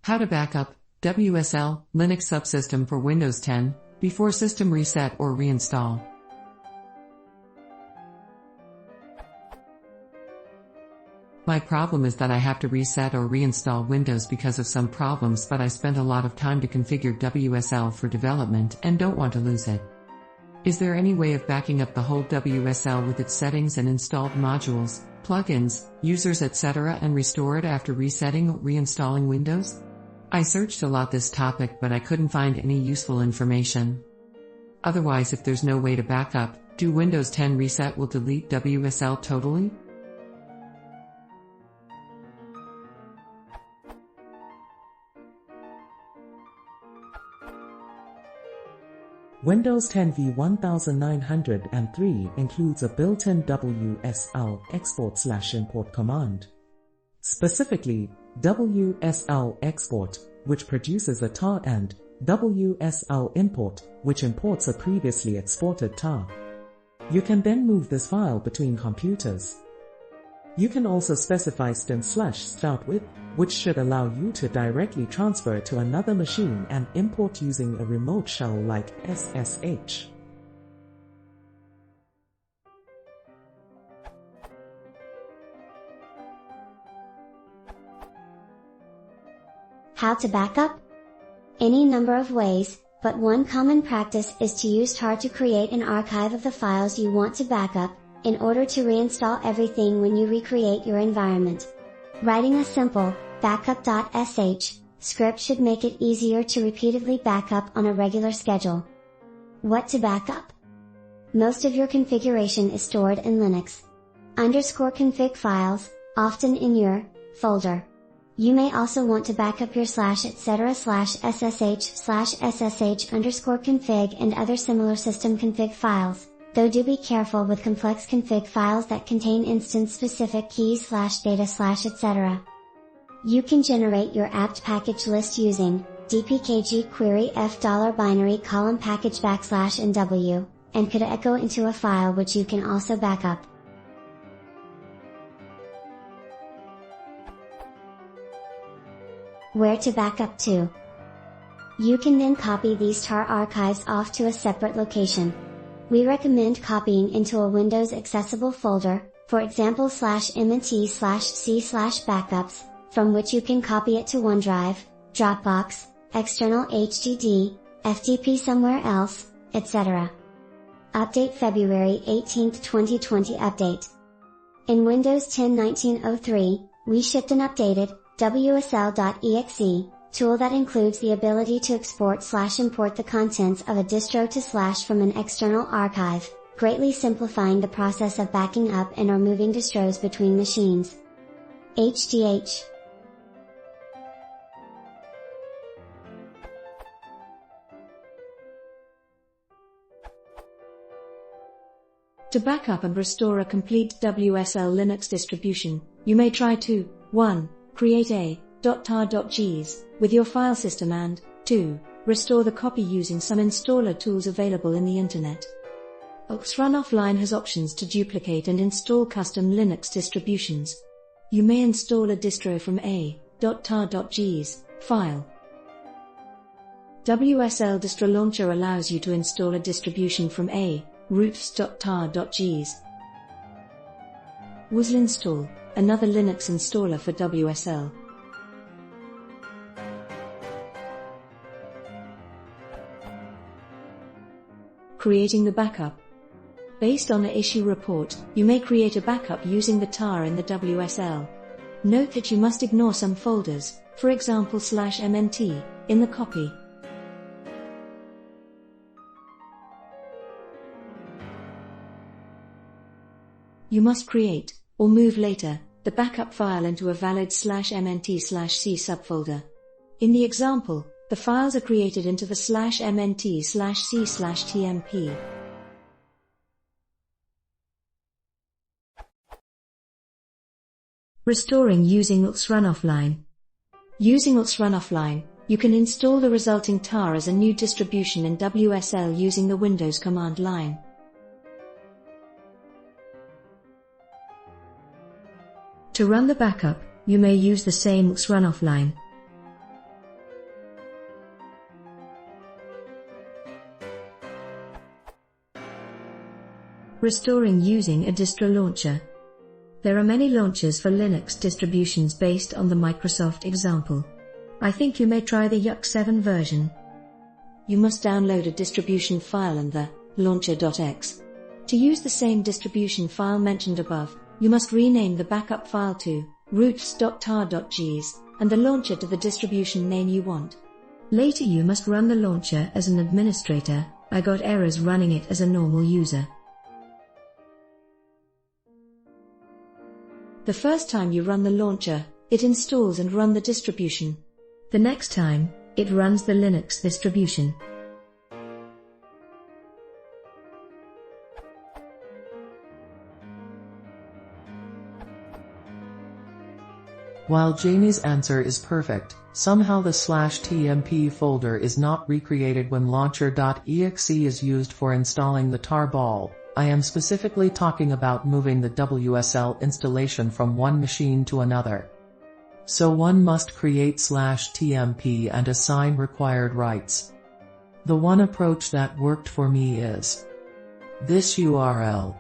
How to backup WSL Linux subsystem for Windows 10 before system reset or reinstall. My problem is that I have to reset or reinstall Windows because of some problems, but I spent a lot of time to configure WSL for development and don't want to lose it. Is there any way of backing up the whole WSL with its settings and installed modules, plugins, users etc. and restore it after resetting or reinstalling Windows? I searched a lot this topic, but I couldn't find any useful information. Otherwise, if there's no way to backup, do Windows 10 reset will delete WSL totally? Windows 10 v1903 includes a built-in WSL export/import command. Specifically, WSL export, which produces a tar, and WSL import, which imports a previously exported tar. You can then move this file between computers. You can also specify stem/start with, which should allow you to directly transfer to another machine and import using a remote shell like SSH. How to backup? Any number of ways, but one common practice is to use tar to create an archive of the files you want to backup, in order to reinstall everything when you recreate your environment. Writing a simple backup.sh script should make it easier to repeatedly backup on a regular schedule. What to backup? Most of your configuration is stored in Linux _config files, often in your folder. You may also want to backup your /etc/ssh/ssh_config and other similar system config files, though do be careful with complex config files that contain instance-specific keys/data/etc. You can generate your apt package list using dpkg query $binary package \nw, and could echo into a file which you can also backup. Where to backup to? You can then copy these tar archives off to a separate location. We recommend copying into a Windows accessible folder, for example /mnt/c/backups, from which you can copy it to OneDrive, Dropbox, external HDD, FTP somewhere else, etc. Update February 18, 2020 update. In Windows 10 1903, we shipped an updated WSL.exe tool that includes the ability to export/import the contents of a distro to / from an external archive, greatly simplifying the process of backing up and or moving distros between machines. HDH. To backup and restore a complete WSL Linux distribution, you may try to 1. Create a .tar.gs with your file system and 2. Restore the copy using some installer tools available in the internet. Run Offline has options to duplicate and install custom Linux distributions. You may install a distro from a .tar.gs file. WSL Distro Launcher allows you to install a distribution from a roots.tar.gs. WSL Install, another Linux installer for WSL. Creating the backup. Based on the issue report, you may create a backup using the tar in the WSL. Note that you must ignore some folders, for example /mnt, in the copy. You must create, or move later, the backup file into a valid /mnt/c subfolder. In the example, the files are created into the /mnt/c/tmp. Restoring using Run Offline. Using Run Offline, you can install the resulting tar as a new distribution in WSL using the Windows command line. To run the backup, you may use the same Run Offline. Restoring using a distro launcher. There are many launchers for Linux distributions based on the Microsoft example. I think you may try the Yuck 7 version. You must download a distribution file and the launcher.exe. To use the same distribution file mentioned above, you must rename the backup file to roots.tar.gs and the launcher to the distribution name you want. Later you must run the launcher as an administrator. I got errors running it as a normal user. The first time you run the launcher, it installs and runs the distribution. The next time, it runs the Linux distribution. While Jamie's answer is perfect, somehow the /tmp folder is not recreated when launcher.exe is used for installing the tarball. I am specifically talking about moving the WSL installation from one machine to another. So one must create /tmp and assign required rights. The one approach that worked for me is this URL.